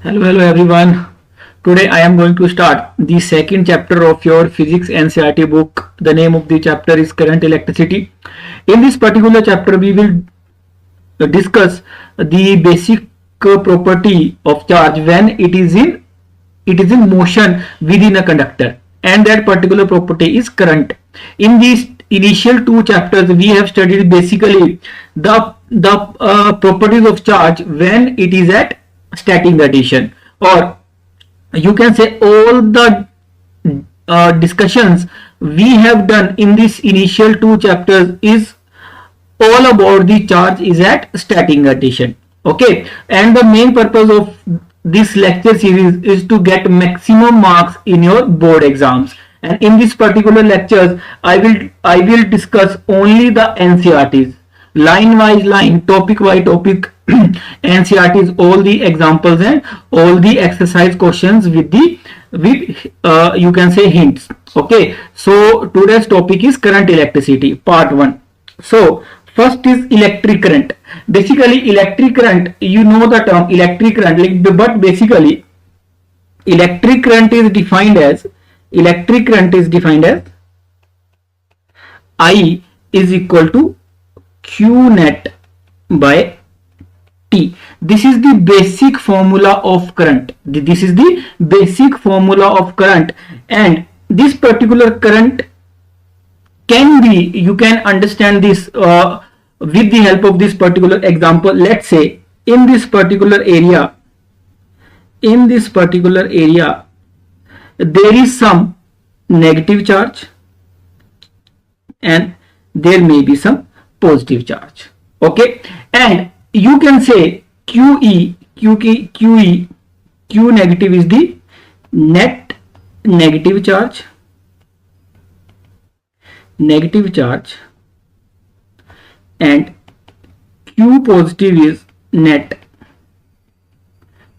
Hello everyone. Today I am going to start the second chapter of your physics NCERT book. The name of the chapter is current electricity. In this particular chapter we will discuss the basic property of charge when it is in motion within a conductor, and that particular property is current. In these initial two chapters we have studied basically the properties of charge when it is at static addition, or you can say all the discussions we have done in this initial two chapters is all about the charge is at static addition. Okay, and the main purpose of this lecture series is to get maximum marks in your board exams. And in this particular lectures I will discuss only the NCERTs, line wise line, topic by topic NCERTs, all the examples and all the exercise questions with you can say hints. Okay, so today's topic is current electricity part 1. So first is electric current. Basically electric current, you know the term electric current, but basically electric current is defined as I is equal to Q net by T. This is the basic formula of current. This is the basic formula of current, and this particular current can be, you can understand this with the help of this particular example. Let's say in this particular area there is some negative charge and there may be some positive charge. Okay, and you can say Q negative is the net negative charge, and Q positive is net,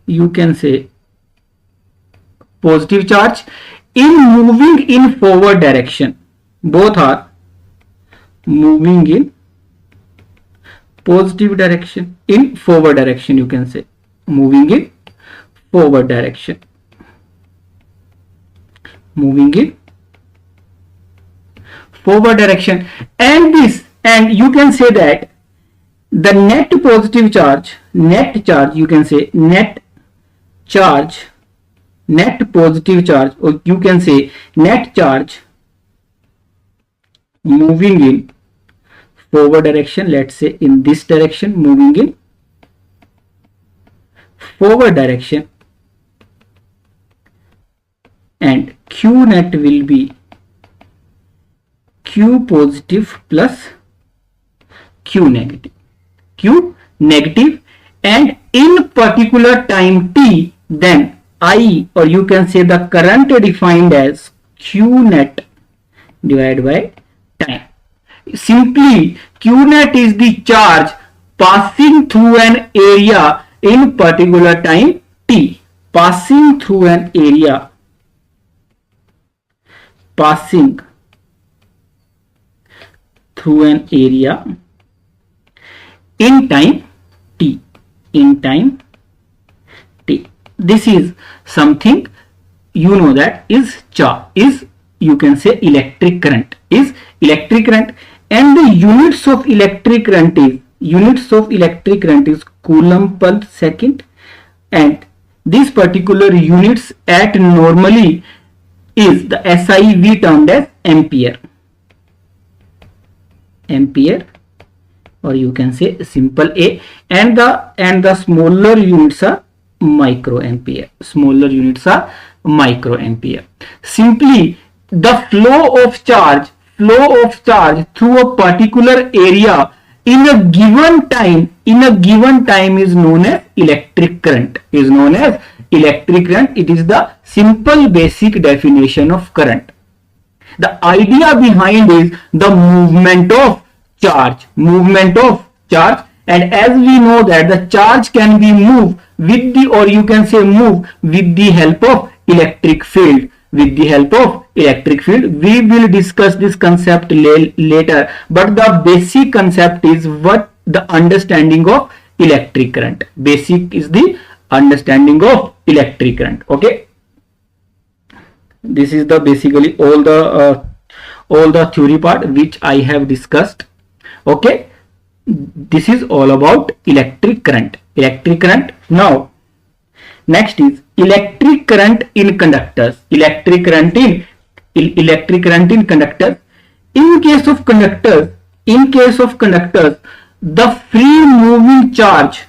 you can say positive charge in moving in forward direction. Both are moving in positive direction, in forward direction, you can say moving in forward direction, and you can say that the net positive charge, you can say net positive charge, or you can say net charge moving in forward direction. Let's say in this direction, moving in forward direction, and Q net will be Q positive plus Q negative, and in particular time t, then I, or you can say the current defined as Q net divided by time. Simply Q net is the charge passing through an area in particular time t, passing through an area in time t, This is something you know that is you can say electric current, and the units of electric current is coulomb per second, and these particular units at normally is the SI we termed as ampere, or you can say simple A, and the smaller units are microampere. Simply the flow of charge through a particular area in a given time is known as electric current. It is the simple basic definition of current. The idea behind is the movement of charge, and as we know that the charge can be moved with the, or you can say move with the help of electric field. We will discuss this concept later, but the basic concept is what the understanding of electric current. Basic is the understanding of electric current. Okay, this is the basically all the theory part which I have discussed. Okay, this is all about electric current. Now next is electric current in conductors. Electric current in conductors. In case of conductors, the free moving charge.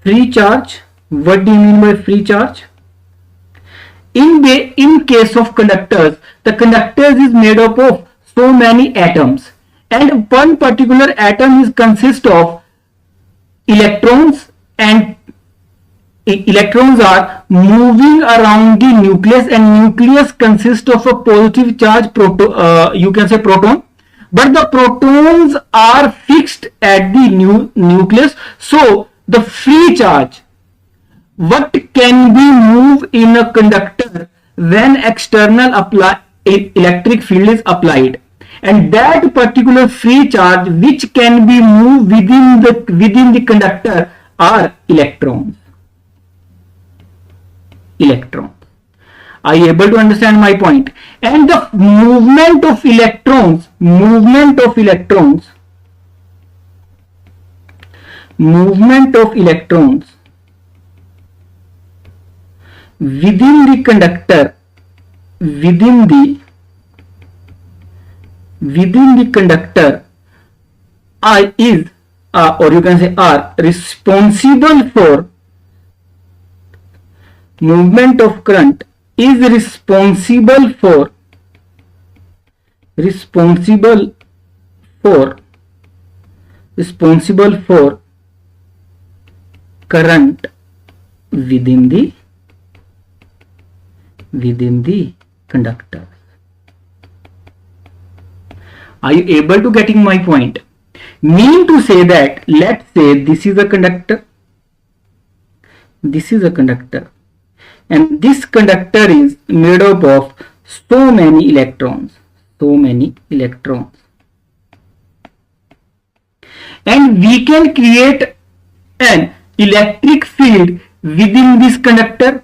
What do you mean by free charge? In case of conductors, the conductors is made up of so many atoms, and one particular atom is consist of electrons, and electrons are moving around the nucleus, and nucleus consists of a positive charge you can say proton, but the protons are fixed at the nucleus. So the free charge, what can be moved in a conductor when external electric field is applied, and that particular free charge which can be moved within the conductor are electrons. Are you able to understand my point? And the movement of electrons within the conductor, is or you can say are responsible for movement of current, is responsible for current within the conductor. Are you able to getting my point? Mean to say that, let's say this is a conductor, and this conductor is made up of so many electrons, and we can create an electric field within this conductor.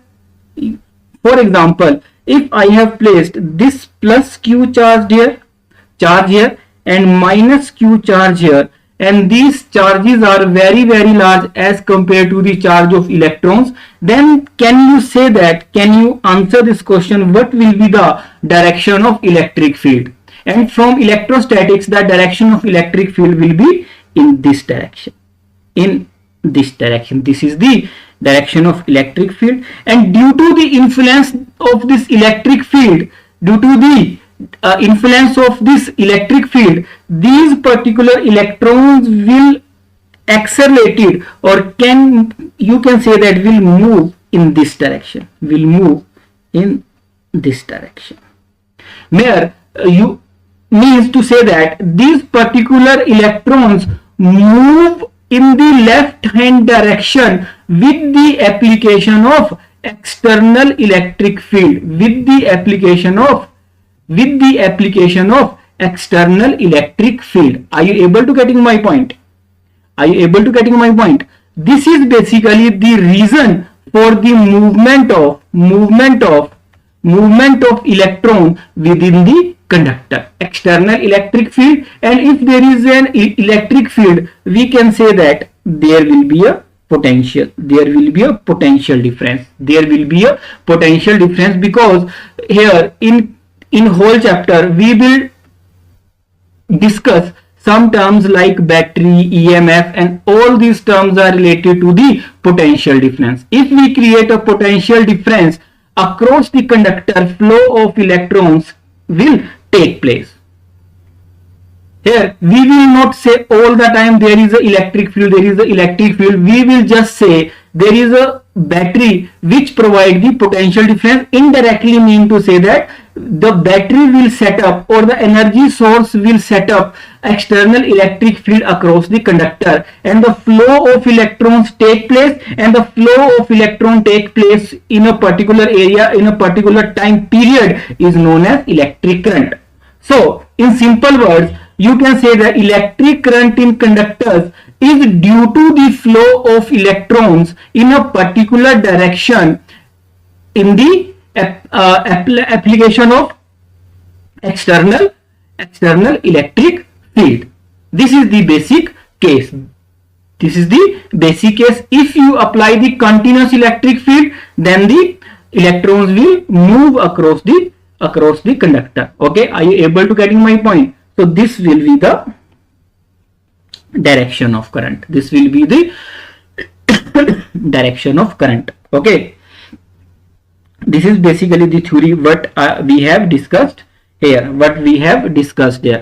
For example, if I have placed this plus q charge here and minus q charge here, and these charges are very large as compared to the charge of electrons, then can you answer this question, what will be the direction of electric field? And from electrostatics, the direction of electric field will be in this direction. This is the direction of electric field, and due to the influence of this electric field, these particular electrons will accelerated, or you can say that will move in this direction. Where you means to say that these particular electrons move in the left hand direction with the application of external electric field, external electric field. Are you able to getting my point? This is basically the reason for the movement of electron within the conductor, external electric field. And if there is an electric field, we can say that there will be a potential difference. Because here in whole chapter we will discuss some terms like battery, EMF, and all these terms are related to the potential difference. If we create a potential difference across the conductor, flow of electrons will take place. Here we will not say all the time there is an electric field, we will just say there is a battery which provide the potential difference. Indirectly mean to say that the battery will set up, or the energy source will set up external electric field across the conductor, and the flow of electrons take place, and the flow of electron take place in a particular area in a particular time period is known as electric current. So in simple words, you can say that electric current in conductors is due to the flow of electrons in a particular direction in the application of external electric field. This is the basic case. This is the basic case. If you apply the continuous electric field, then the electrons will move across the conductor. Okay, are you able to getting my point? So this will be the direction of current. This will be the direction of current. Okay, this is basically the theory what we have discussed here.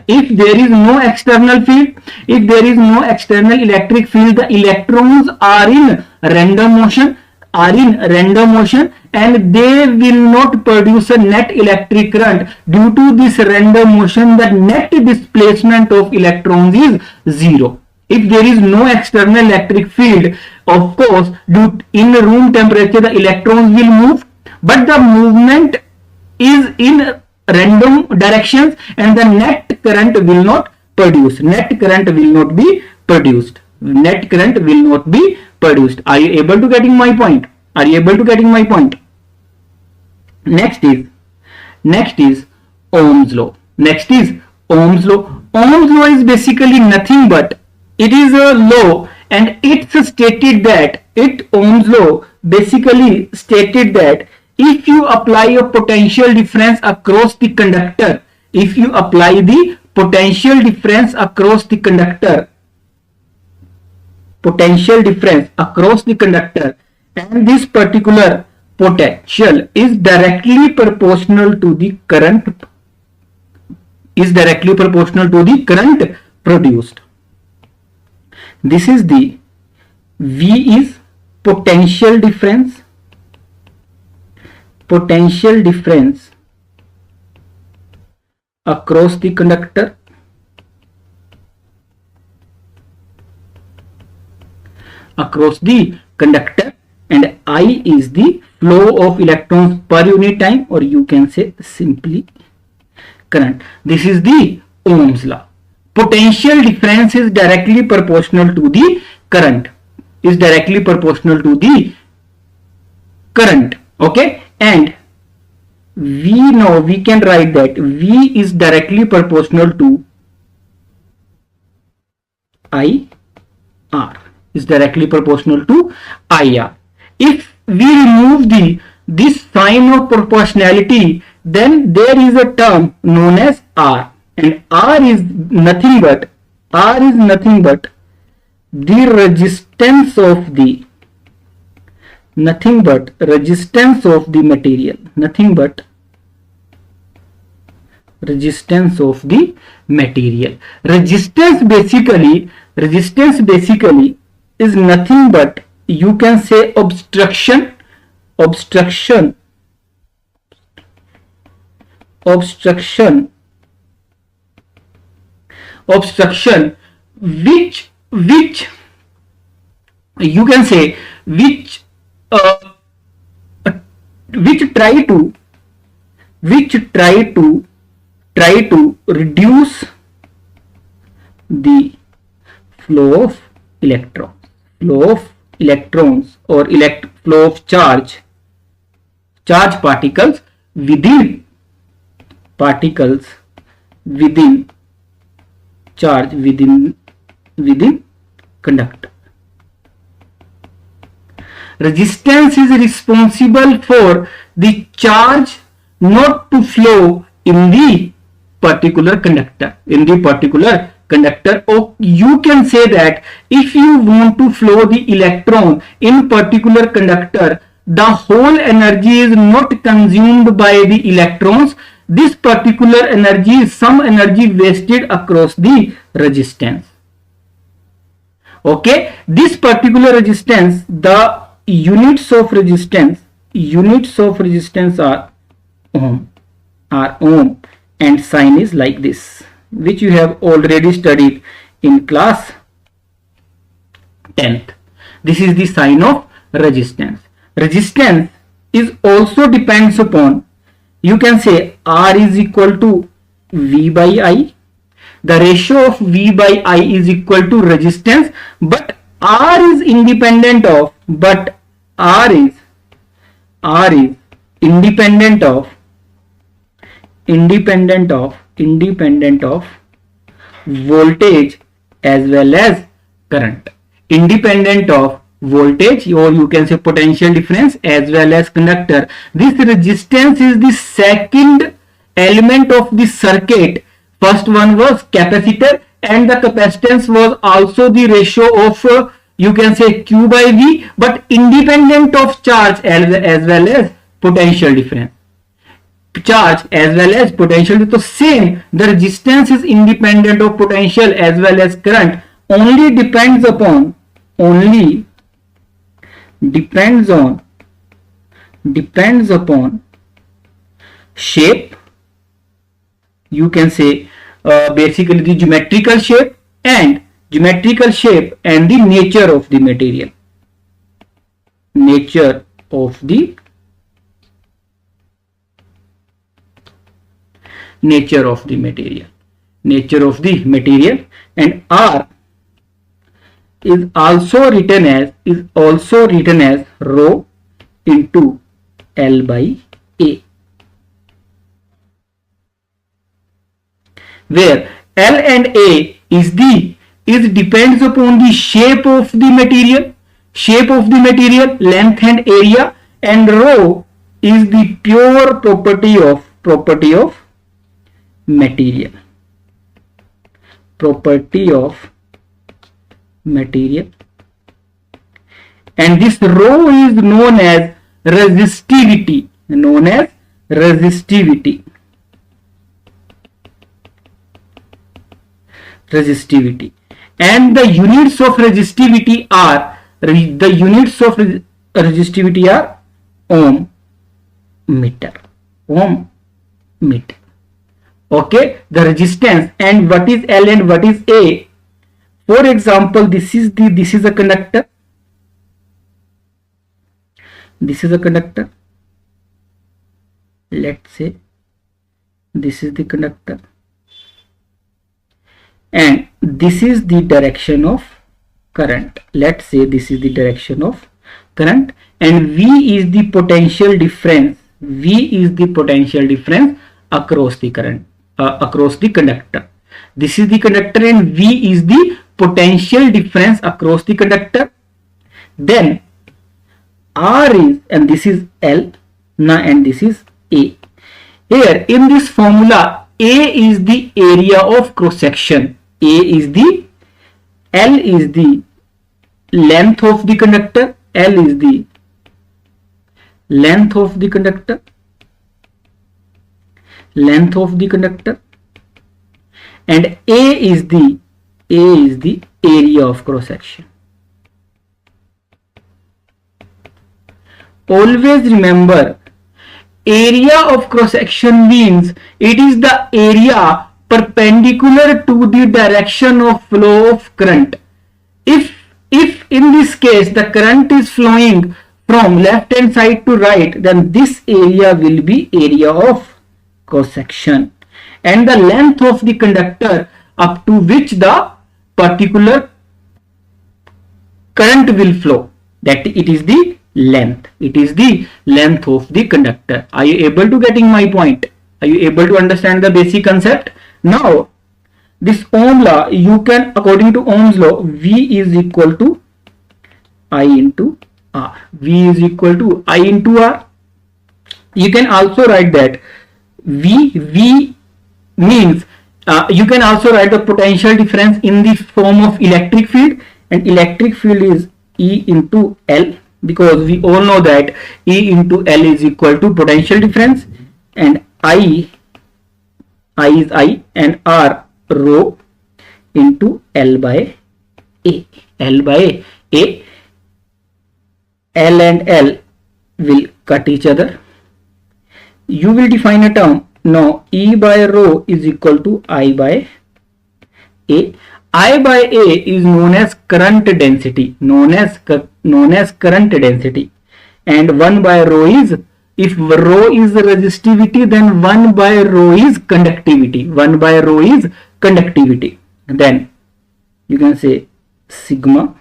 If there is no external field, if there is no external electric field, the electrons are in random motion, and they will not produce a net electric current. Due to this random motion, the net displacement of electrons is zero. If there is no external electric field, of course, in room temperature, the electrons will move, but the movement is in random directions, and the net current will not produce. Net current will not be produced. Are you able to getting my point? Next is Ohm's law. Ohm's law is basically nothing but it is a law, and it's stated that Ohm's law basically stated that if you apply a potential difference across the conductor, and this particular potential is directly proportional to the current produced. This is the V is potential difference across the conductor, and I is the flow of electrons per unit time, or you can say simply current. This is the Ohm's law. Potential difference is directly proportional to the current. Okay, and we can write that V is directly proportional to IR. If we remove this sign of proportionality, then there is a term known as R, and R is nothing but the resistance of the material. Resistance basically is nothing but, you can say, obstruction which you can say which try to reduce the flow of electrons or flow of charge particles within conductor. Resistance is responsible for the charge not to flow in the particular conductor. Or you can say that if you want to flow the electron in particular conductor, the whole energy is not consumed by the electrons. This particular energy is some energy wasted across the resistance. Okay, this particular resistance, the units of resistance are ohm, and sign is like this, which you have already studied in class 10th. This is the sign of resistance. Resistance is also depends upon, you can say, R is equal to V by I. the ratio of V by I is equal to resistance, but R is independent of, R is independent of voltage as well as current. Independent of voltage, or you can say potential difference, as well as conductor. This resistance is the second element of the circuit. First one was capacitor, and the capacitance was also the ratio of you can say Q by V, but independent of charge as well as potential difference. Charge as well as potential, so same, the resistance is independent of potential as well as current, only depends on shape, you can say basically the geometrical shape and the nature of the material. Nature of the material, and R is also written as rho into L by A, where L and A is depends upon the shape of the material, length and area, and rho is the pure property of material. And this rho is known as resistivity. And the units of resistivity are ohm meter. Okay, the resistance, and what is L and what is A. For example, this is a conductor. Let's say this is the conductor, and this is the direction of current. Let's say this is the direction of current, and V is the potential difference. Across the current, across the conductor. This is the conductor, and V is the potential difference across the conductor. Then R is, and this is L, and this is A. Here in this formula, A is the area of cross section. L is the length of the conductor. L is the length of the conductor. And A is the area of cross section. Always remember, area of cross section means it is the area perpendicular to the direction of flow of current. If in this case the current is flowing from left hand side to right, then this area will be area of cross section, and the length of the conductor up to which the particular current will flow, that it is the length of the conductor. Are you able to getting my point? Are you able to understand the basic concept? Now this Ohm law, you can, according to Ohm's law, V is equal to I into R. You can also write that V means you can also write the potential difference in the form of electric field, and electric field is E into L, because we all know that E into L is equal to potential difference, and I is I, and R rho into L by A. L and L will cut each other. You will define a term. Now E by rho is equal to I by A. I by A is known as current density, and 1 by rho is, if rho is resistivity, then 1 by rho is conductivity. conductivity, then you can say sigma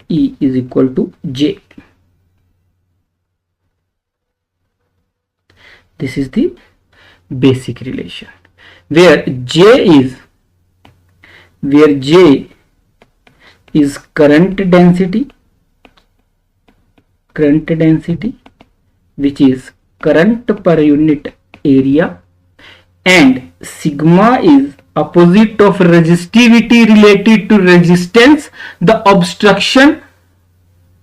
E is equal to J. This is the basic relation where J is current density, which is current per unit area, and sigma is opposite of resistivity related to resistance, the obstruction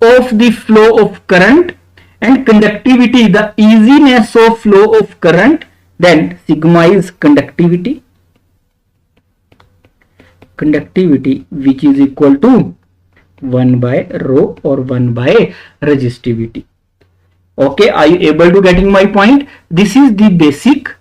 of the flow of current, and conductivity, the easiness of flow of current. Then sigma is conductivity, which is equal to 1 by rho or 1 by resistivity. Okay, are you able to getting my point? This is the basic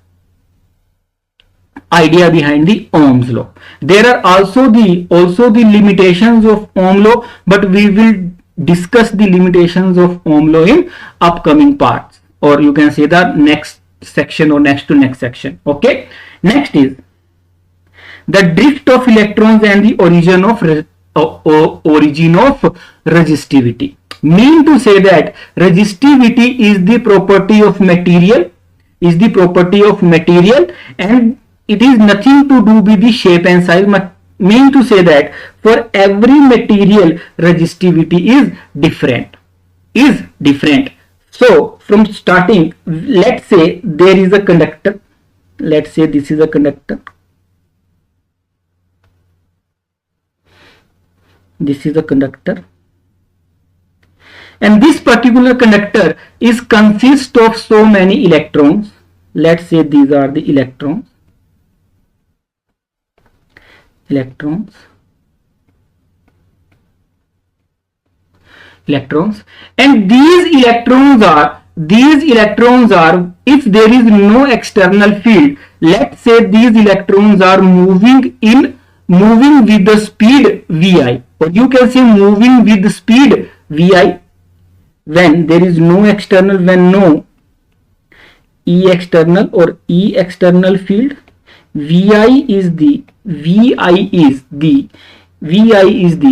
idea behind the Ohm's law. There are also the limitations of Ohm law, but we will discuss the limitations of Ohm law in upcoming parts, or you can say the next section or next to next section. Okay, next is the drift of electrons and the origin of resistivity. Mean to say that resistivity is the property of material, and it is nothing to do with the shape and size. Mean to say that for every material resistivity is different. So from starting, let's say there is a conductor. Let's say this is a conductor. This is a conductor, and this particular conductor is consists of so many electrons. Let's say these are the electrons, and these electrons are, if there is no external field, let's say these electrons are moving with the speed vi, or you can say moving with the speed vi, when there is no external, when no E external or E external field. Vi is the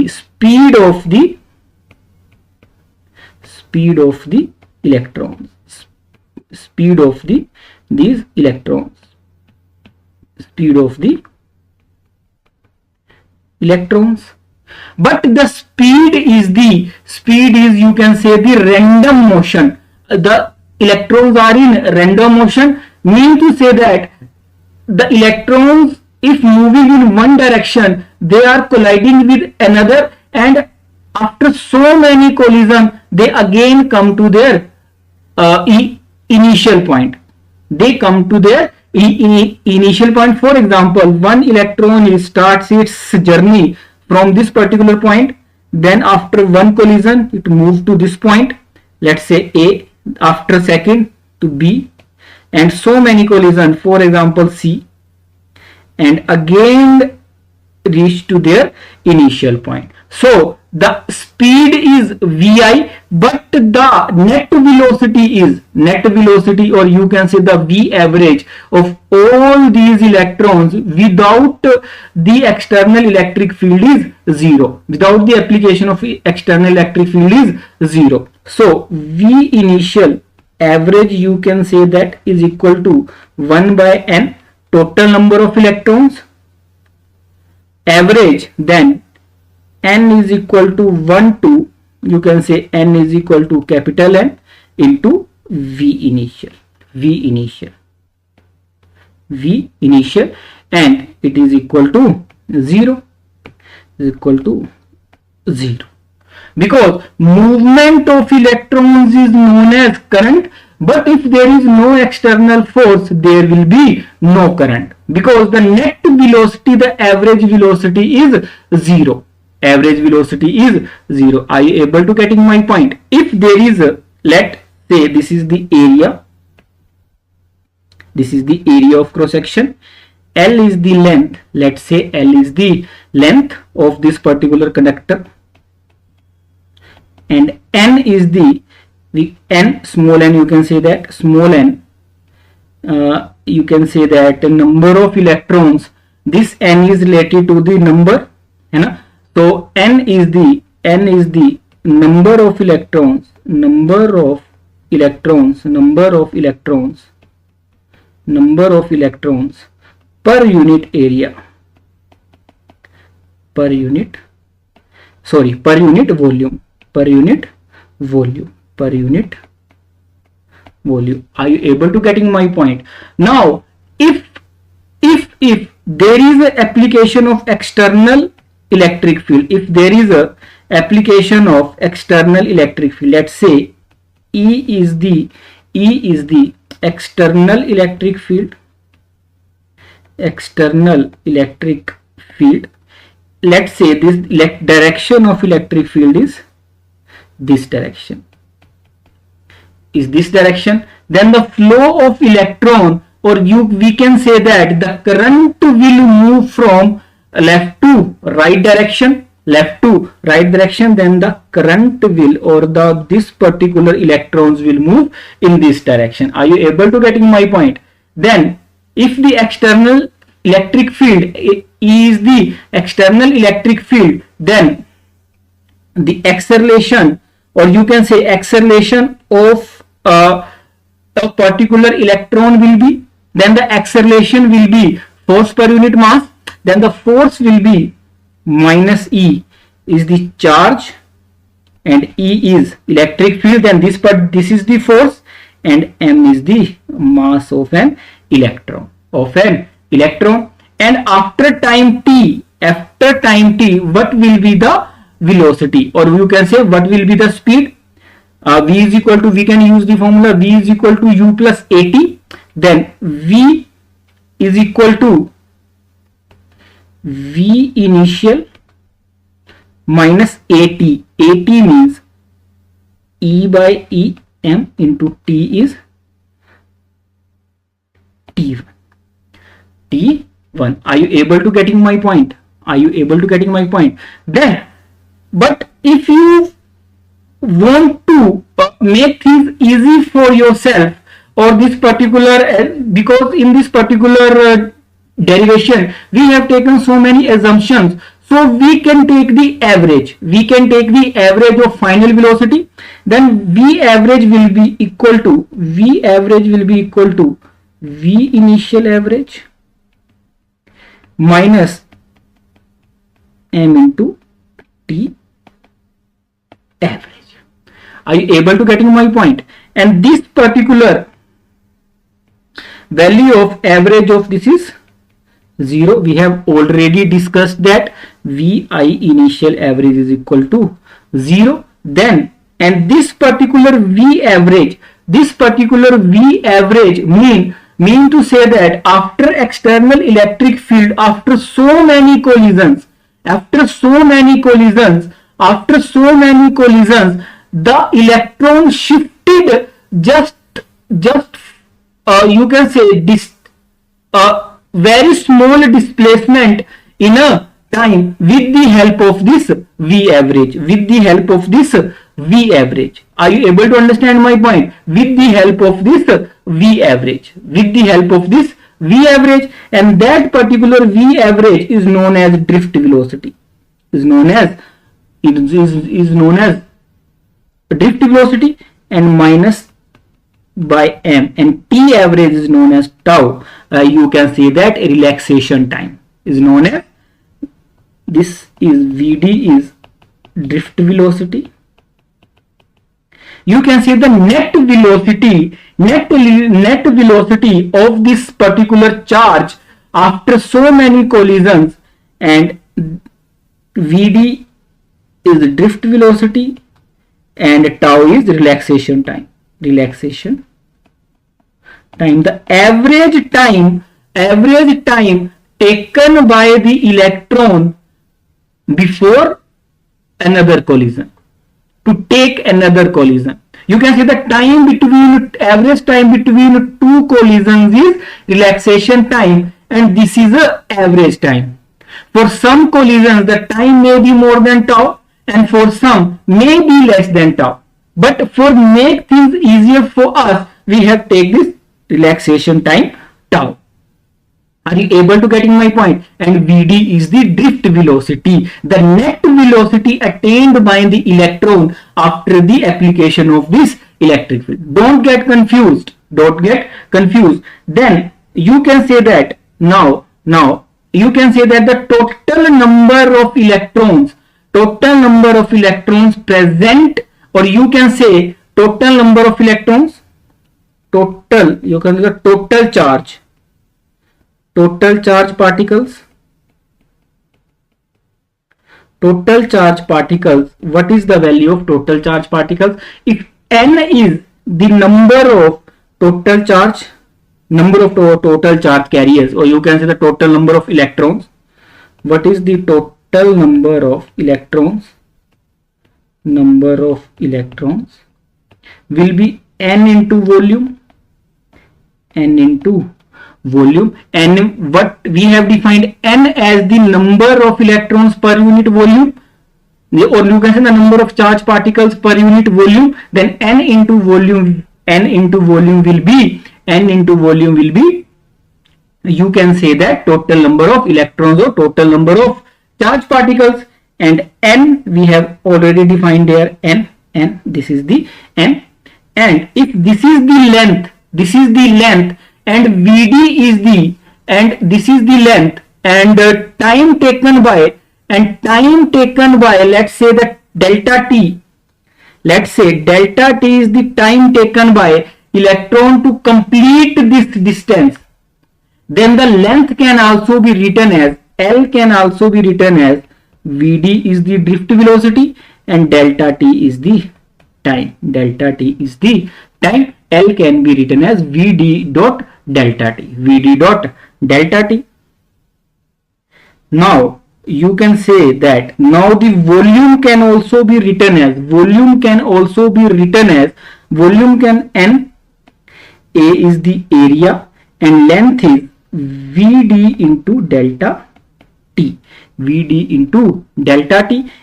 speed of the electrons, but the speed is you can say the random motion. The electrons are in random motion, mean to say that the electrons, if moving in one direction, they are colliding with another, and after so many collisions, they again come to their initial point. Initial point. For example, one electron starts its journey from this particular point, then after one collision it moves to this point, let's say A, after second to B, and so many collisions, for example C, and again reach to their initial point. So the speed is vi, but the net velocity, or you can say the V average of all these electrons without the external electric field is 0. Without the application of external electric field is 0. So V initial average, you can say that is equal to 1 by n, total number of electrons, average, then n is equal to 1 to, you can say n is equal to capital N into V initial, and it is equal to 0, because movement of electrons is known as current, but if there is no external force, there will be no current, because the net velocity, the average velocity is 0. Are you able to getting my point? If there is a, let's say this is the area of cross section, L is the length, let's say L is the length of this particular conductor, and N is the N, small n, you can say that, small n, you can say that number of electrons this n is related to the number, है ना. So n is the number of electrons per unit area, per unit volume. Are you able to getting my point? Now if there is an application of external electric field, let's say E is the external electric field, let's say this direction of electric field is this direction, then the flow of electron, or we can say that the current will move from left to right direction, then the current will, or this particular electrons will move in this direction. Are you able to getting my point? Then if the external electric field is the external electric field, then the acceleration, or you can say acceleration of a particular electron will be, then the acceleration will be force per unit mass, then the force will be minus E is the charge and E is electric field, then this is the force, and m is the mass of an electron, and after time t, what will be the velocity, or you can say what will be the speed? V is equal to, we can use the formula V is equal to U plus AT, then V is equal to V initial minus AT. AT means E by E m into T is T1. Are you able to getting my point? Then, but if you want to make things easy for yourself, or this particular, because in this particular derivation we have taken so many assumptions, so we can take the average, of final velocity, then V average will be equal to V initial average minus m into T average. Are you able to getting my point? And this particular value of average of this is 0. We have already discussed that Vi initial average is equal to 0. Then, and this particular V average mean to say that after external electric field, after so many collisions, the electron shifted just you can say this very small displacement in a time with the help of this V average. Are you able to understand my point? With the help of this V average, and that particular V average is known as drift velocity, drift velocity, and minus by m, and T average is known as tau. You can say that relaxation time is known as, this is Vd is drift velocity. You can say the net velocity of this particular charge after so many collisions, and Vd is drift velocity and tau is relaxation time. The average time taken by the electron before another collision, to take another collision. You can say the average time between two collisions is relaxation time, and this is the average time. For some collisions the time may be more than tau, and for some may be less than tau. But for make things easier for us, we have take this relaxation time tau. Are you able to getting my point? And Vd is the drift velocity, the net velocity attained by the electron after the application of this electric field. Don't get confused. Don't get confused. Then you can say that now you can say that the total number of electrons present, or you can say total number of electrons, you can say the total charge particles. Total charge particles. What is the value of total charge particles? If n is the number of total charge carriers, or you can say the total number of electrons. What is the total number of electrons? Will be n into volume. And what we have defined n as the number of electrons per unit volume, or you can say the number of charge particles per unit volume. Then n into volume will be, you can say that total number of electrons or total number of charge particles. And n we have already defined there, n, this is the n. And if this is the length, and Vd is the, and this is the length, and time taken by, let's say that delta t. Let's say delta t is the time taken by electron to complete this distance. Then the length can also be written as, L can also be written as, Vd is the drift velocity and delta t is the time. L can be written as Vd dot delta t. Now you can say that now the volume can also be written as, n, A is the area and length is Vd into delta t.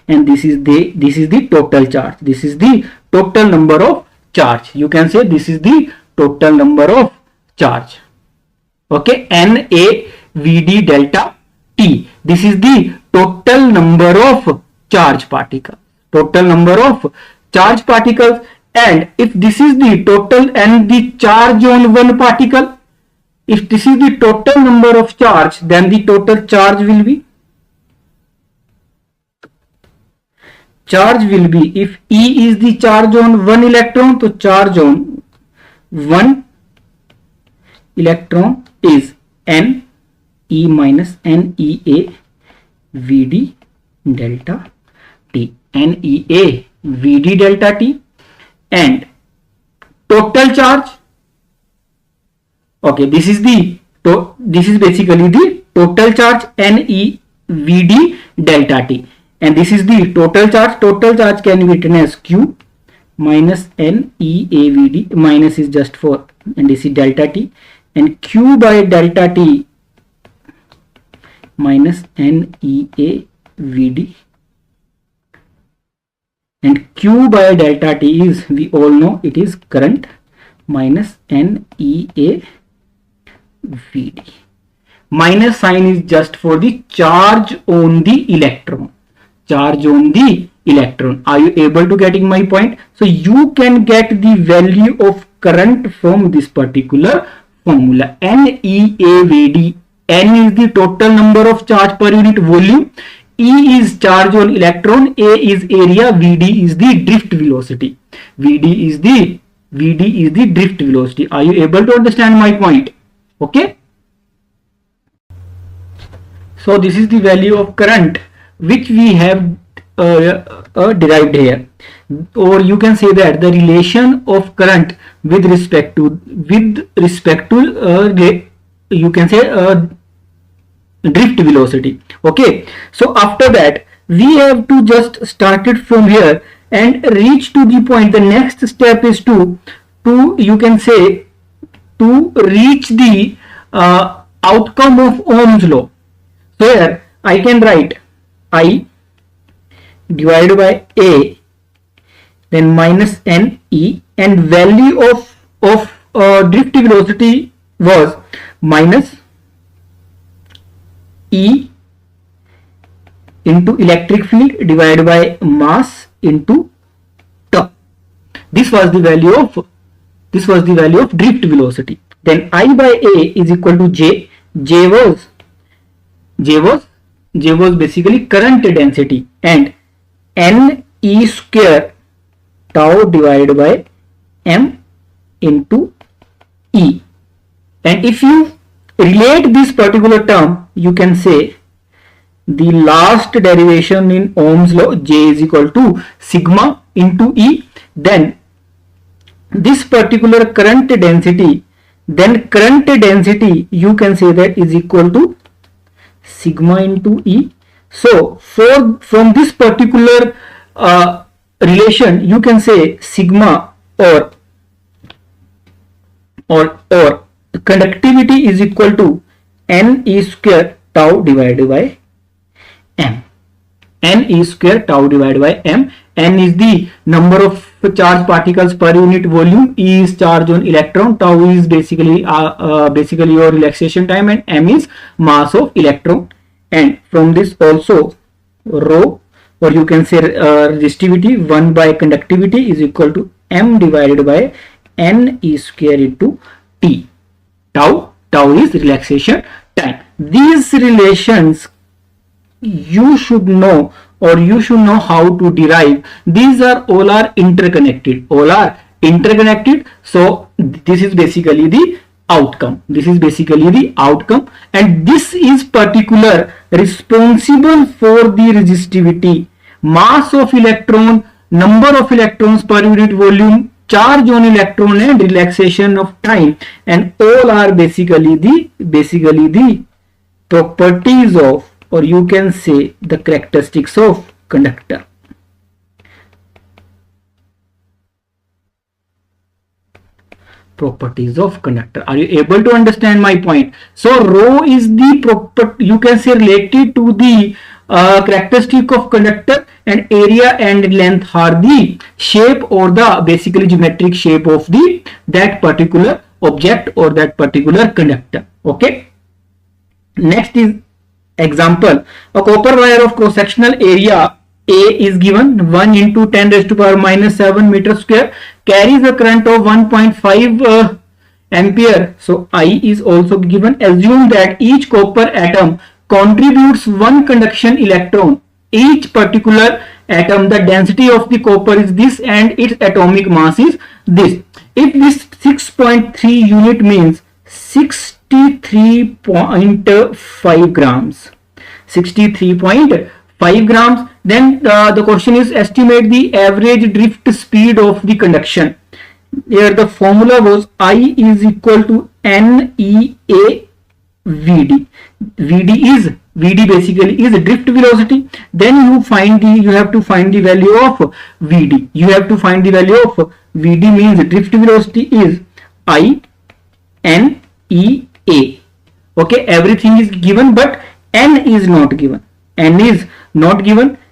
And this is the total charge. This is the total number of charge. You can say this is the total number of charge. Okay, Na Vd delta t. This is the total number of charge particles. And if this is the total and the charge on one particle, if this is the total number of charge, then the total charge will be, if E is the charge on one electron, so charge on one electron is N E minus NEA Vd delta t. NEA Vd delta t. And total charge, okay, this is basically the total charge, Ne Vd delta t. And this is the total charge. Total charge can be written as Q minus NEA Vd, minus is just for, and this is delta t, and Q by delta t minus NEA Vd, and Q by delta t is, we all know it is current, minus NEA Vd. Minus sign is just for the charge on the electron. Are you able to getting my point? So you can get the value of current from this particular formula. NEA Vd. N is the total number of charge per unit volume. E is charge on electron. A is area. Vd is the drift velocity. Vd is the drift velocity. Are you able to understand my point? Okay. So this is the value of current which we have derived here, or you can say that the relation of current with respect to you can say drift velocity. Okay, so after that we have to just start it from here and reach to the point. The next step is to you can say to reach the outcome of Ohm's law. So here I can write I divided by A, then minus NE, and value of drift velocity was minus E into electric field divided by mass into tau. This was the value of drift velocity. Then I by A is equal to J. J was basically current density, and N E square tau divided by M into E. And if you relate this particular term, you can say the last derivation in Ohm's law, J is equal to sigma into E. Then this particular current density, you can say that is equal to sigma into E. So from this particular relation, you can say sigma or conductivity is equal to N E square tau divided by M. N E square tau divided by M. N is the number of charged particles per unit volume. E is charge on electron. Tau is basically your relaxation time, and M is mass of electron. And from this also rho, or you can say resistivity 1 by conductivity is equal to M divided by N E square into T. Tau is relaxation time. These relations you should know, or you should know how to derive. These are all are interconnected. So this is basically the outcome. And this is particular responsible for the resistivity, mass of electron, number of electrons per unit volume, charge on electron, and relaxation of time. And all are basically the properties of, or you can say the characteristics of conductor. Properties of conductor. Are you able to understand my point? So rho is the you can say related to the characteristic of conductor, and area and length are the shape or the basically geometric shape of that particular object or that particular conductor. Okay. Next is example. A copper wire of cross-sectional area A is given 1 into 10 raised to power minus 7 meter square, carries a current of 1.5 ampere. So I is also given. Assume that each copper atom contributes one conduction electron. Each particular atom, the density of the copper is this and its atomic mass is this. If this 6.3 unit means 63.5 grams, 63.5 grams, then the question is estimate the average drift speed of the conduction. Here the formula was I is equal to NEA VD. VD basically is drift velocity. Then you have to find the value of VD. VD means drift velocity is I NEA. Okay, everything is given, but N is not given.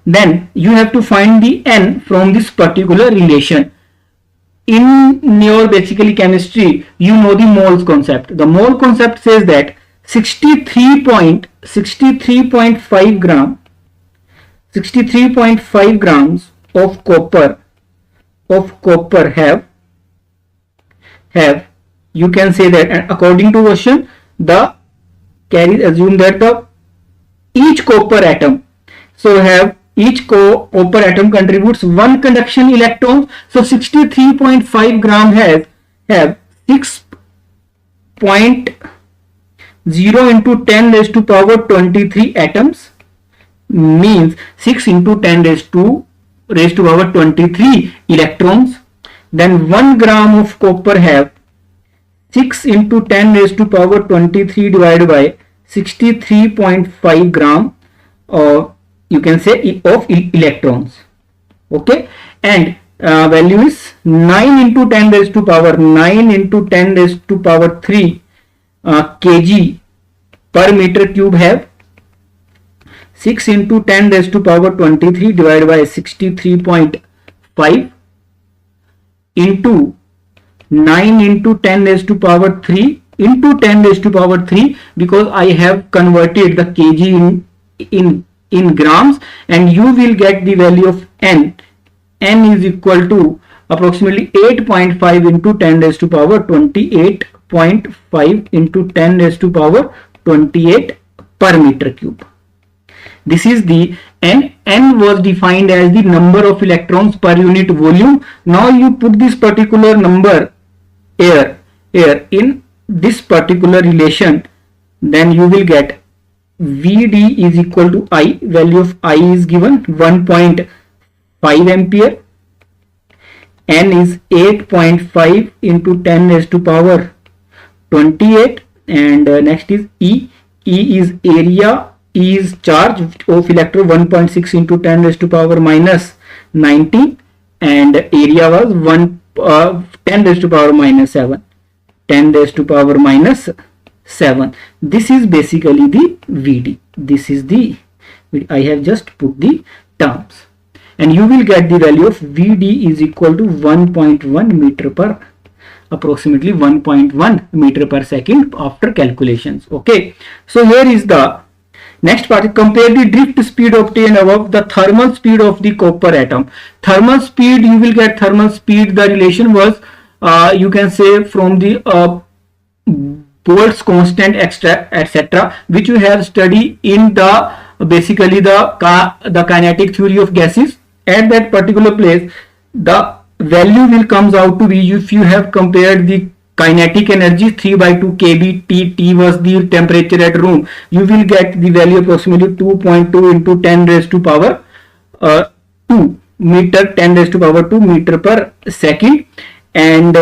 Then you have to find the N from this particular relation. In your basically chemistry, you know the moles concept. The mole concept says that 63.5 grams of copper have you can say that, and according to question, the carries assume that the each copper atom, so have each copper atom contributes one conduction electron. So 63.5 gram have 6.0 into 10 raised to power 23 atoms, means 6 into 10 raised to power 23 electrons. Then 1 gram of copper have 6 into 10 raised to power 23 divided by 63.5 gram, or you can say of electrons. Okay, and value is 9 into 10 raised to power 3 kg per meter cube have 6 into 10 raised to power 23 divided by 63.5 into 9 into 10 raised to power 3 into 10 raised to power 3, because I have converted the kg in grams, and you will get the value of n. N is equal to approximately 8.5 into 10 raised to power 28.5 into 10 raised to power 28 per meter cube. This is the n. N was defined as the number of electrons per unit volume. Now you put this particular number here in this particular relation, then you will get Vd is equal to I. Value of I is given 1.5 ampere. N is 8.5 into 10 raised to power 28, and next is E. E is area, E is charge of electrode, 1.6 into 10 raised to power minus 19, and area was 10 raised to power minus 7. 10 raised to power minus 7. This is basically the Vd. This is the, I have just put the terms, and you will get the value of Vd is equal to 1.1 meter per, approximately 1.1 meter per second after calculations. Okay, so here is the next part. Compare the drift speed obtained above the thermal speed of the copper atom. Thermal speed, you will get thermal speed, the relation was you can say from the Boltz's constant etc., which you have studied in the basically the kinetic theory of gases. At that particular place, the value will comes out to be, if you have compared the kinetic energy 3/2 kb, T was the temperature at room, you will get the value approximately 2.2 into 10 raised to power 2 meter, 10 raised to power 2 meter per second, and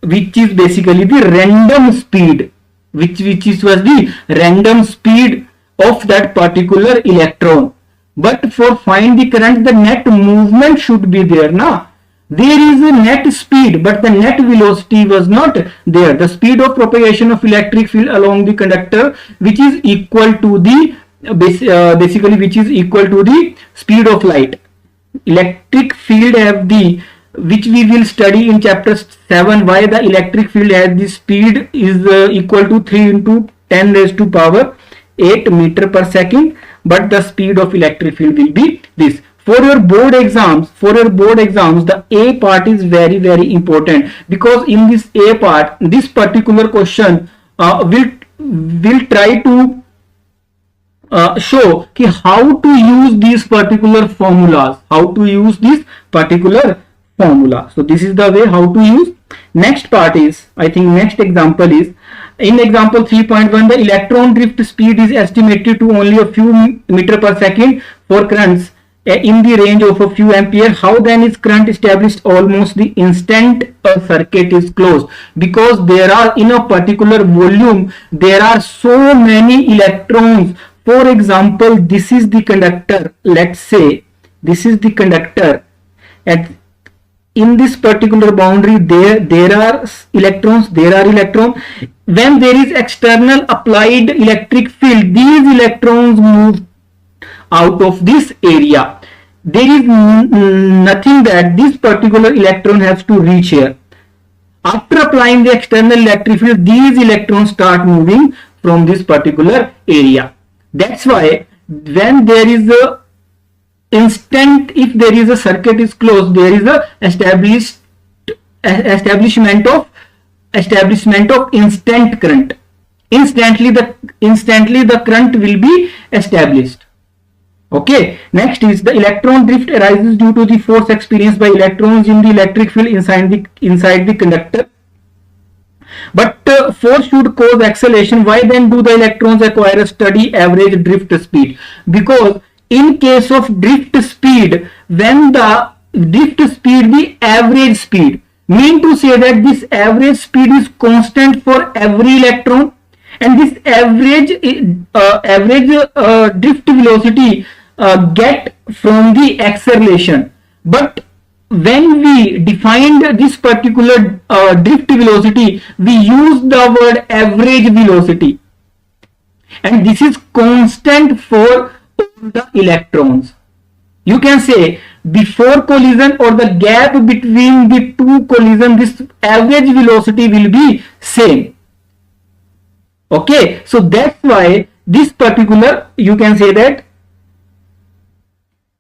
which is basically the random speed, which was the random speed of that particular electron. But for find the current, the net movement should be there now. There is a net speed, but the net velocity was not there. The speed of propagation of electric field along the conductor, which is equal to the basically which is equal to the speed of light. Electric field have the, which we will study in chapter 7, why the electric field has the speed is equal to 3 into 10 raised to power 8 meter per second, but the speed of electric field will be this. For your board exams, the A part is very, very important, because in this A part, this particular question will try to show how to use these particular formulas, So this is the way how to use. Next part is, I think next example is, in example 3.1, the electron drift speed is estimated to only a few meter per second for currents in the range of a few ampere. How then is current established almost the instant a circuit is closed? Because there are, in a particular volume, there are so many electrons. For example, this is the conductor. Let's say this is the conductor, and in this particular boundary there are electrons. When there is external applied electric field, these electrons move out of this area. There is nothing that this particular electron has to reach here. After applying the external electric field, these electrons start moving from this particular area. That's why when there is a instant, if there is a circuit is closed, there is a establishment of instant current. Instantly the current will be established. Okay, next is the electron drift arises due to the force experienced by electrons in the electric field inside the conductor. But force should cause acceleration. Why then do the electrons acquire a steady average drift speed? Because in case of drift speed, when the average speed, mean to say that this average speed is constant for every electron, and this average drift velocity get from the acceleration. But when we defined this particular drift velocity, we used the word average velocity, and this is constant for the electrons. You can say before collision or the gap between the two collision, this average velocity will be same. Okay, so that's why this particular, you can say that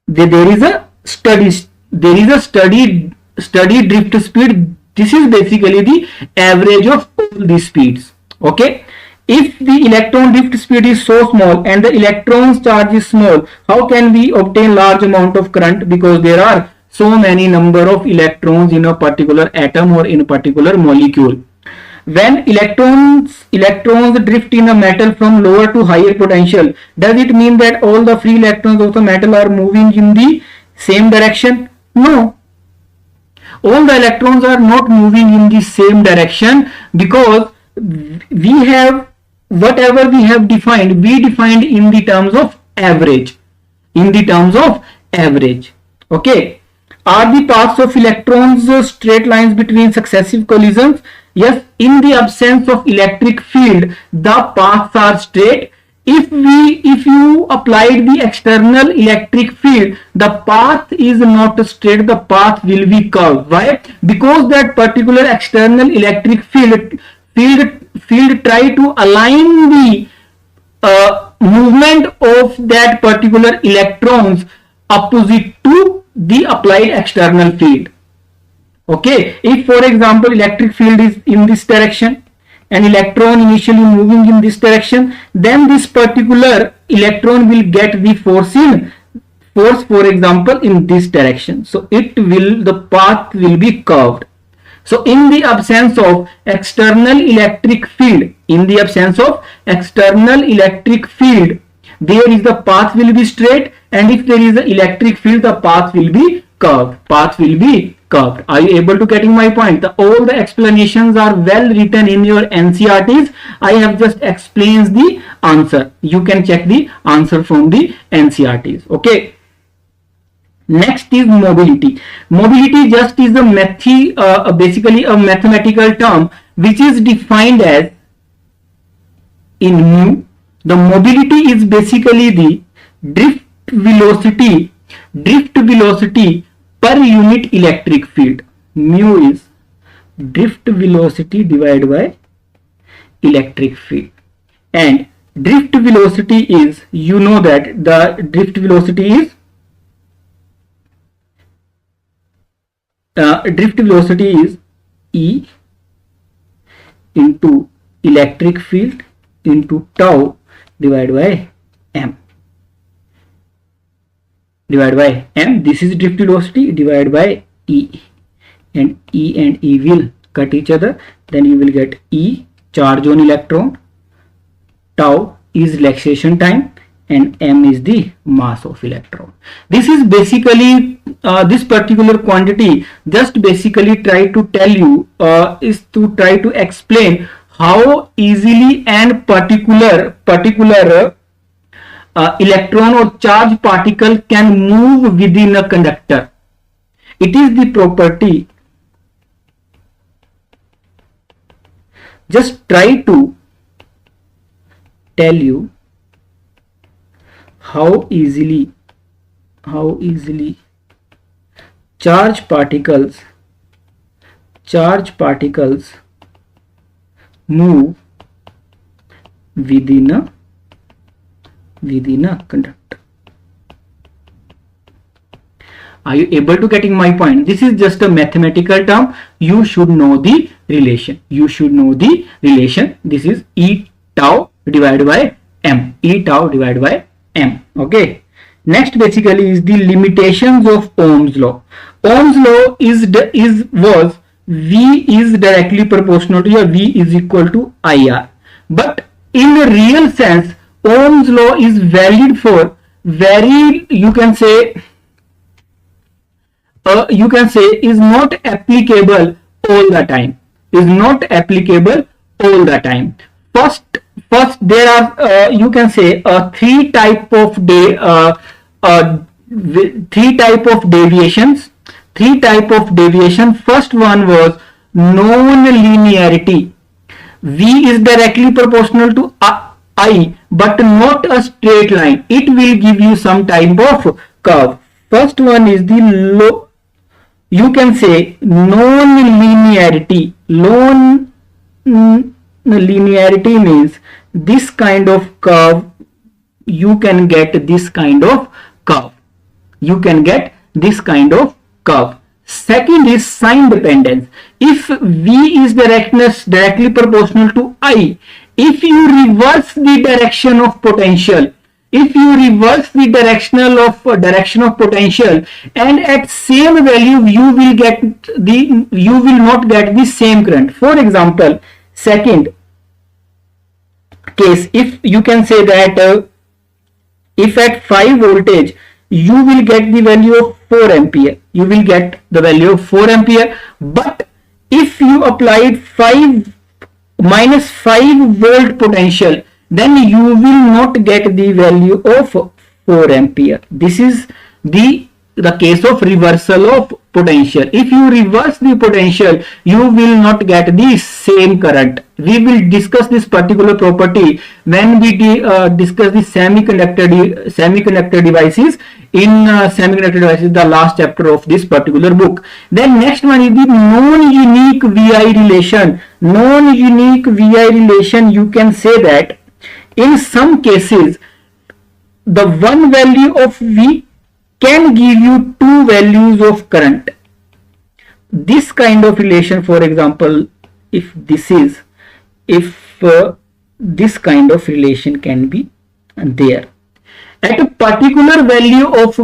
there is a study drift speed. This is basically the average of all these speeds. Okay, if the electron drift speed is so small and the electron's charge is small, how can we obtain large amount of current? Because there are so many number of electrons in a particular atom or in a particular molecule. When electrons drift in a metal from lower to higher potential, does it mean that all the free electrons of the metal are moving in the same direction? No. All the electrons are not moving in the same direction, because we have, whatever we have defined, we defined in the terms of average. In the terms of average. Okay. Are the paths of electrons straight lines between successive collisions? Yes, in the absence of electric field, the paths are straight. If you applied the external electric field, the path is not straight, the path will be curved. Why? Because that particular external electric field try to align the movement of that particular electrons opposite to the applied external field. Okay, if for example electric field is in this direction, an electron initially moving in this direction, then this particular electron will get the force for example in this direction. So the path will be curved. So in the absence of external electric field, there is the path will be straight, and if there is an electric field, the path will be curved. Are you able to getting my point? All the explanations are well written in your NCERTs. I have just explained the answer. You can check the answer from the NCERTs. Okay. Next is mobility. Mobility just is basically a mathematical term which is defined as in mu. The mobility is basically the drift velocity per unit electric field. Mu is drift velocity divided by electric field, and drift velocity is, you know that the drift velocity is E into electric field into tau divided by m. This is drift velocity divided by E, and E will cut each other, then you will get E, charge on electron, tau is relaxation time, and m is the mass of electron. This is basically this particular quantity just basically try to tell you is to try to explain how easily and particular electron or charge particle can move within a conductor. It is the property. Just try to tell you how easily charge particles move within a conductor. Are you able to getting my point? This is just a mathematical term. You should know the relation. This is E tau divided by m. Okay. Next basically is the limitations of Ohm's law. Ohm's law was V is directly proportional to, or V is equal to IR. But in a real sense, Ohm's law is valid for you can say is not applicable all the time. First there are you can say three type of deviations. First one was non-linearity. V is directly proportional to I, but not a straight line. It will give you some type of curve. First one is the you can say non-linearity. linearity means this kind of curve, you can get this kind of curve. You can get this kind of curve. Second is sign dependence. If V is directly proportional to I, if you reverse the direction of potential, if you reverse the direction of potential, and at same value you will not get the same current. For example, second case, if you can say that if at 5 voltage you will get the value of 4 ampere, you will get the value of 4 ampere, but if you applied minus 5 volt potential, then you will not get the value of 4 ampere. This is the case of reversal of potential. If you reverse the potential, you will not get the same current. We will discuss this particular property when we discuss the semiconductor devices in semiconductor devices, the last chapter of this particular book. Then next one is the non-unique VI relation. Non-unique VI relation, you can say that in some cases the one value of V can give you two values of current. This kind of relation, for example, if this kind of relation can be there at a particular value of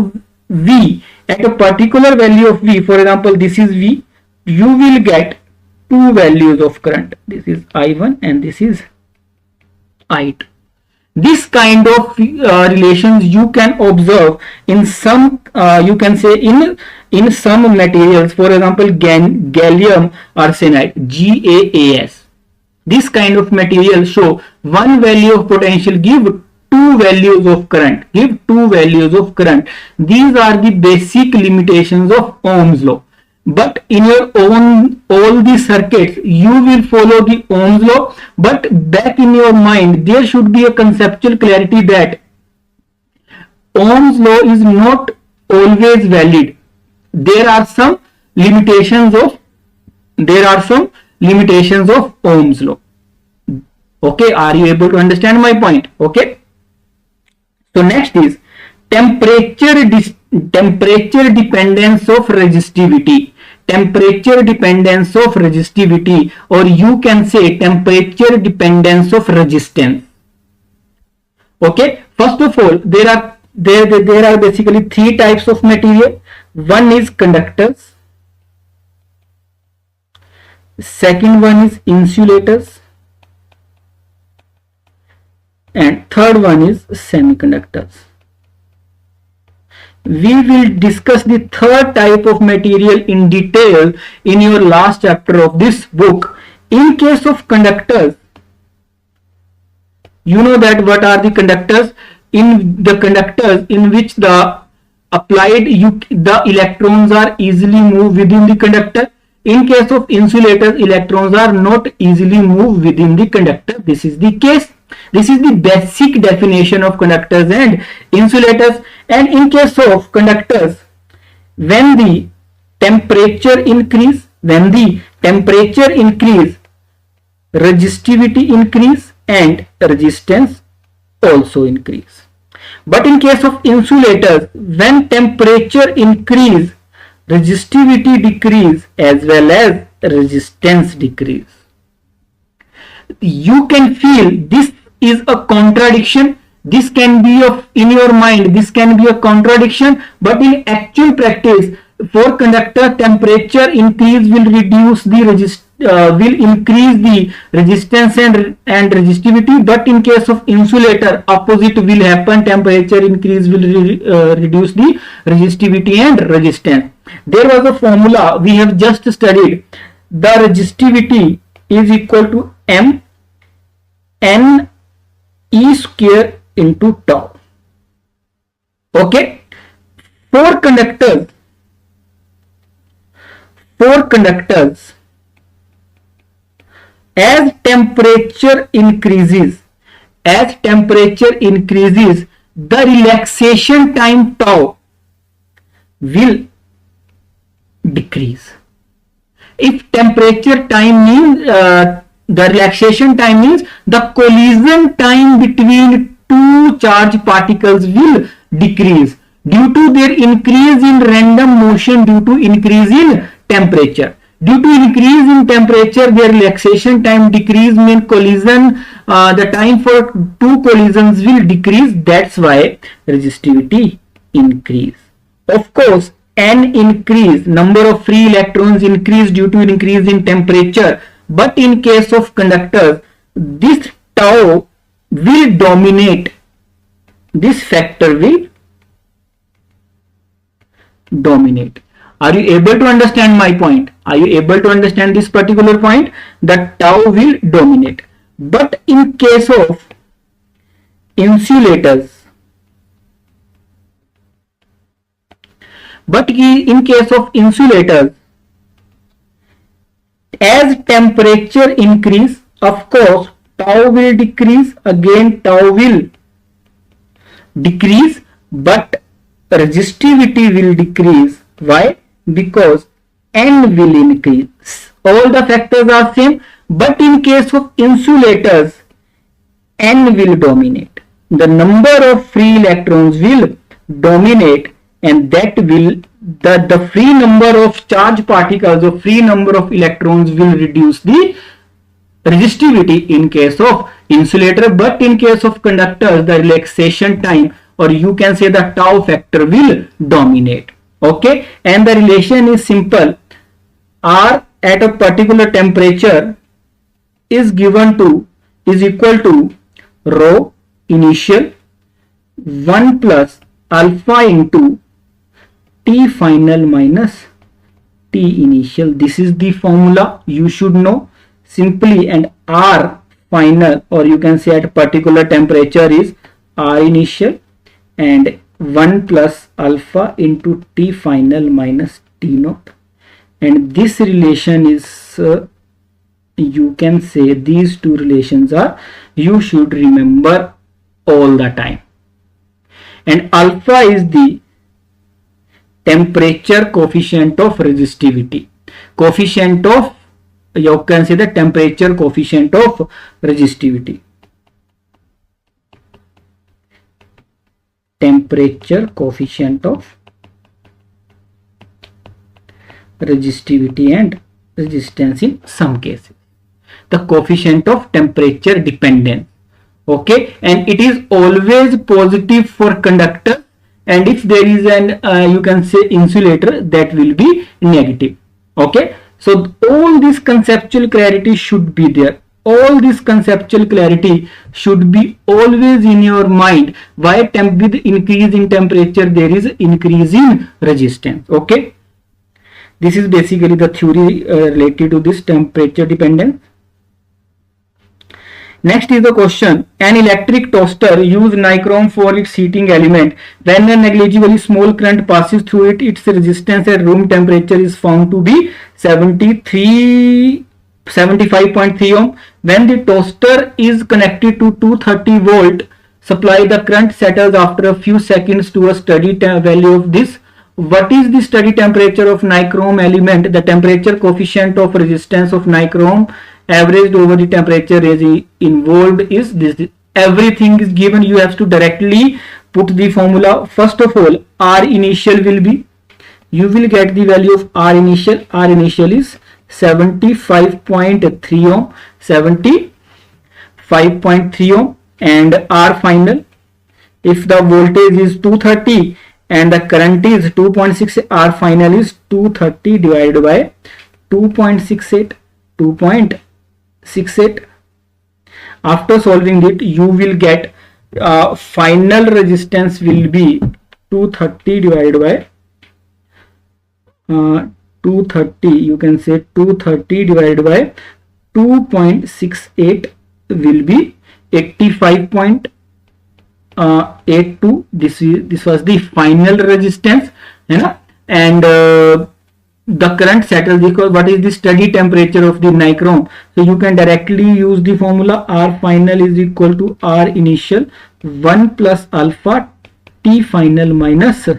V, for example this is V, you will get two values of current. This is I1 and this is I2. This kind of relations you can observe in some, you can say in some materials, for example gallium arsenide, GaAs. This kind of material show one value of potential give two values of current. These are the basic limitations of Ohm's law. But in your own all the circuits you will follow the Ohm's law, but back in your mind there should be a conceptual clarity that Ohm's law is not always valid. There are some limitations of Ohm's law. Okay, are you able to understand my point? Okay, so next is temperature dependence of resistivity. Or you can say temperature dependence of resistance. Okay, first of all, there are basically three types of material. One is conductors, second one is insulators, and third one is semiconductors. We will discuss the third type of material in detail in your last chapter of this book. In case of conductors, you know that what are the conductors? In the conductors in which the electrons are easily moved within the conductor. In case of insulators, electrons are not easily moved within the conductor. This is the case. This is the basic definition of conductors and insulators. And in case of conductors, when the temperature increase, resistivity increase and resistance also increase. But in case of insulators, when temperature increase, resistivity decrease as well as resistance decrease. You can feel this is a contradiction. This can be in your mind, this can be a contradiction, but in actual practice, for conductor, temperature increase will increase the resistance and resistivity. But in case of insulator, opposite will happen. Temperature increase will reduce the resistivity and resistance. There was a formula we have just studied. The resistivity is equal to M N E square into tau. Okay, for conductors, as temperature increases, the relaxation time tau will decrease. If temperature time means the relaxation time means the collision time between two charge particles will decrease due to their increase in random motion due to increase in temperature. Due to increase in temperature, their relaxation time decrease, mean collision, the time for two collisions will decrease. That's why resistivity increase. Of course, n increase, number of free electrons increase due to increase in temperature. But in case of conductors, this tau will dominate. This factor will dominate. Are you able to understand my point? Are you able to understand this particular point? That tau will dominate. But in case of insulators, as temperature increase, of course, tau will decrease, again tau will decrease, but resistivity will decrease. Why? Because n will increase. All the factors are same, but in case of insulators, n will dominate. The number of free electrons will dominate, and that will the free number of charge particles or free number of electrons will reduce the resistivity in case of insulator. But in case of conductors, the relaxation time, or you can say the tau factor, will dominate. Okay, and the relation is simple. R at a particular temperature is equal to rho initial 1 plus alpha into T final minus T initial. This is the formula you should know simply. And R final, or you can say at particular temperature, is R initial and 1 plus alpha into T final minus T naught. And this relation is, you can say these two relations are, you should remember all the time. And alpha is the temperature coefficient of resistivity. Coefficient of, you can say the temperature coefficient of resistivity. Temperature coefficient of resistivity and resistance in some cases. The coefficient of temperature dependence. Okay, and it is always positive for conductor, and if there is an you can say insulator, that will be negative. Okay, so all this conceptual clarity should be there. All this conceptual clarity should be always in your mind. Why? With increase in temperature, there is increase in resistance. Okay, this is basically the theory related to this temperature dependence. Next is the question. An electric toaster uses nichrome for its heating element. When a negligibly small current passes through it, its resistance at room temperature is found to be 75.3 ohm. When the toaster is connected to 230 volt supply, the current settles after a few seconds to a steady value of this. What is the steady temperature of nichrome element? The temperature coefficient of resistance of nichrome averaged over the temperature involved is this. Everything is given. You have to directly put the formula. First of all, R initial will be, you will get the value of R initial. R initial is 75.3 ohm, 75.3 ohm, and R final, if the voltage is 230 and the current is 2.6, R final is 230 divided by 2.68. After solving it, you will get final resistance will be 230 divided by 230, you can say 230 divided by 2.68 will be 85.82. This was the final resistance, and the current settles because what is the steady temperature of the nichrome. So you can directly use the formula. R final is equal to R initial 1 plus alpha T final minus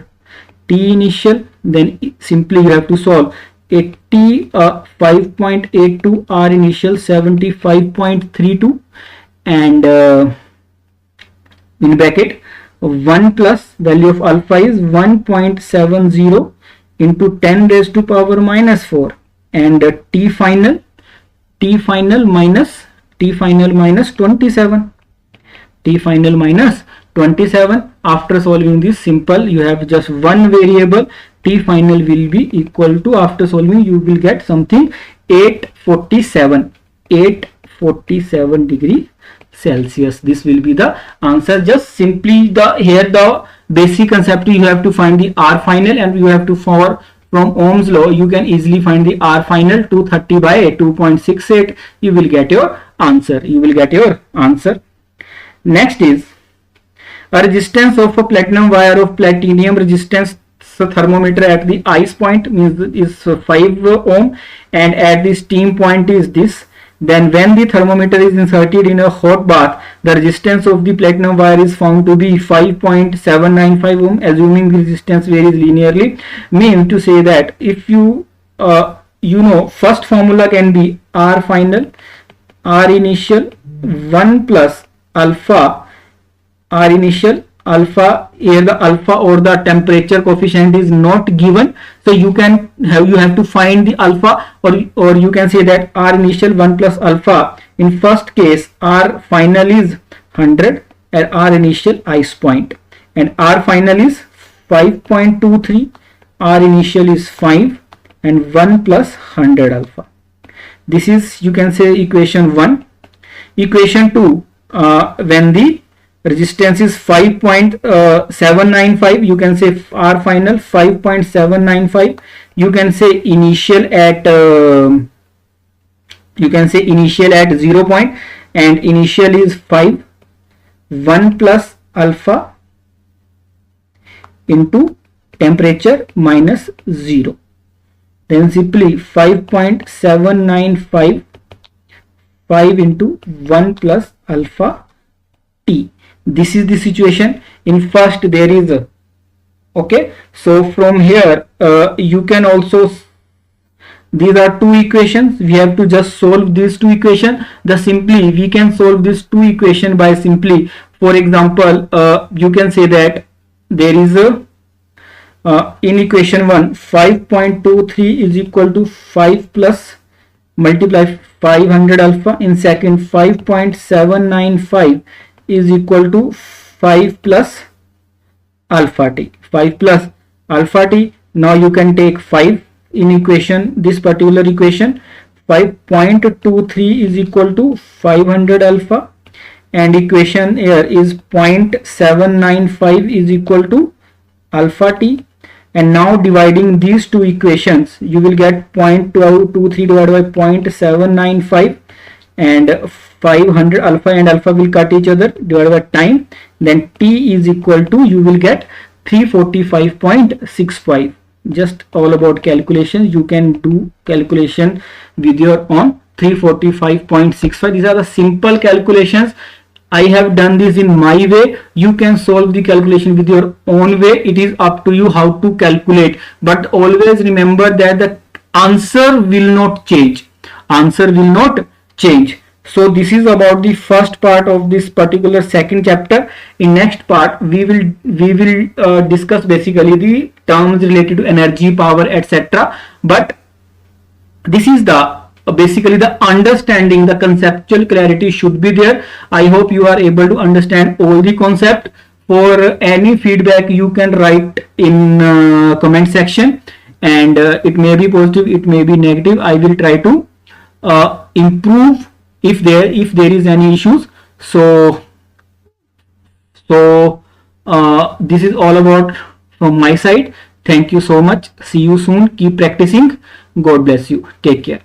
T initial. Then simply you have to solve. 5.82, R initial 75.32, and in bracket 1 plus value of alpha is 1.70 into 10 raised to power minus 4, and T final minus 27. T final minus 27. After solving this, simple, you have just one variable. T final will be equal to, after solving you will get something 847 degree Celsius. This will be the answer. Just simply the basic concept, you have to find the R final, and you have to from Ohm's law you can easily find the R final. 230 by 2.68, you will get your answer. Next is a resistance of a platinum wire of platinum resistance thermometer at the ice point means is 5 ohm, and at the steam point is this. Then when the thermometer is inserted in a hot bath, the resistance of the platinum wire is found to be 5.795 ohm, assuming the resistance varies linearly. Means to say that if you first formula can be R final, R initial 1 plus alpha, R initial alpha. Here the alpha or the temperature coefficient is not given, so you have to find the alpha, or you can say that R initial 1 plus alpha. In first case R final is 100 and R initial ice point, and R final is 5.23, R initial is 5, and 1 plus 100 alpha. This is, you can say, equation 1. Equation 2, when the resistance is 5.795, you can say R final 5.795. You can say initial at 0 point, and initial is 5. 1 plus alpha into temperature minus 0. Then simply 5.795 5 into 1 plus alpha T. This is the situation. In first there is a, okay, so from here you can also, these are two equations, we have to just solve these two equations. Simply we can solve these two equations by simply, for example, you can say that there is a in equation 1 5.23 is equal to 5 plus multiply 500 alpha. In second 5.795 is equal to 5 plus alpha T. 5 plus alpha T. Now you can take 5 in equation, this particular equation. 5.23 is equal to 500 alpha, and equation here is 0.795 is equal to alpha T. And now dividing these two equations, you will get 0.23 divided by 0.795, and 500 alpha and alpha will cut each other, divided by time. Then T is equal to, you will get 345.65. Just all about calculations. You can do calculation with your own. 345.65. These are the simple calculations. I have done this in my way. You can solve the calculation with your own way. It is up to you how to calculate. But always remember that the answer will not change. So this is about the first part of this particular second chapter. In next part we will discuss basically the terms related to energy, power, etc. But this is the basically the understanding, the conceptual clarity should be there. I hope you are able to understand all the concept. For any feedback you can write in comment section, and it may be positive, it may be negative. I will try to improve if there is any issues. So this is all about from my side. Thank you so much. See you soon. Keep practicing. God bless you. Take care.